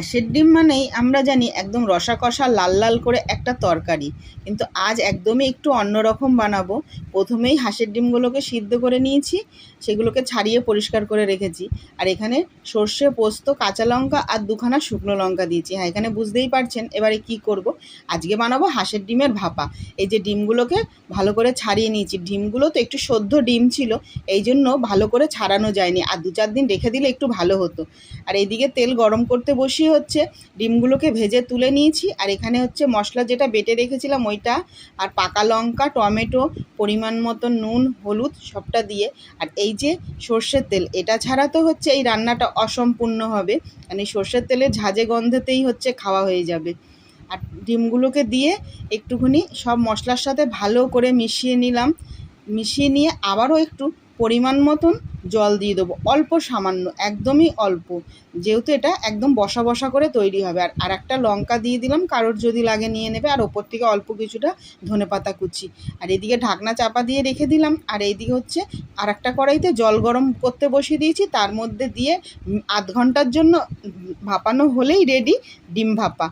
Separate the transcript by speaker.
Speaker 1: হাঁসের ডিম মানেই আমরা জানি একদম রসা কষা লাল লাল করে একটা তরকারি, কিন্তু আজ একদমই একটু অন্যরকম বানাবো। প্রথমেই হাঁসের ডিমগুলোকে সিদ্ধ করে নিয়েছি, সেগুলোকে ছাড়িয়ে পরিষ্কার করে রেখেছি। আর এখানে সর্ষে, পোস্ত, কাঁচা লঙ্কা আর দুখানা শুকনো লঙ্কা দিয়েছি। হ্যাঁ, এখানে বুঝতেই পারছেন এবারে কি করব। আজকে বানাবো হাঁসের ডিমের ভাপা। এই যে ডিমগুলোকে ভালো করে ছাড়িয়ে নিয়েছি, ডিমগুলো তো একটু সদ্য ডিম ছিল, এই জন্য ভালো করে ছাড়ানো যায়নি, আর 2-4 দিন রেখে দিলে একটু ভালো হতো। আর এইদিকে তেল গরম করতে বসিয়ে হচ্ছে ডিমগুলোকে ভেজে তুলে নিয়েছি। আর এখানে হচ্ছে মশলা যেটা বেটে রেখেছিলাম ওইটা, আর পাকা লঙ্কা, টমেটো, পরিমাণ মতো নুন, হলুদ সবটা দিয়ে, আর এই যে সর্ষের তেল, এটা ছাড়া তো হচ্ছে এই রান্নাটা অসম্পূর্ণ হবে, মানে সর্ষের তেলের ঝাঁঝে গন্ধতেই হচ্ছে খাওয়া হয়ে যাবে। আর ডিমগুলোকে দিয়ে একটুখানি সব মশলার সাথে ভালো করে মিশিয়ে নিলাম। মিশিয়ে নিয়ে আবারও একটু পরিমাণ মতন জল দিয়ে দেবো, অল্প সামান্য, একদমই অল্প, যেহেতু এটা একদম বসা বসা করে তৈরি হবে। আর একটা লঙ্কা দিয়ে দিলাম, কারোর যদি লাগে নিয়ে নেবে, আর ওপর থেকে অল্প কিছুটা ধনেপাতা কুচি। আর এদিকে ঢাকনা চাপা দিয়ে রেখে দিলাম। আর এইদিকে হচ্ছে আর একটা কড়াইতে জল গরম করতে বসিয়ে দিয়েছি, তার মধ্যে দিয়ে আধ ঘন্টার জন্য ভাপানো হলেই রেডি ডিম ভাপা।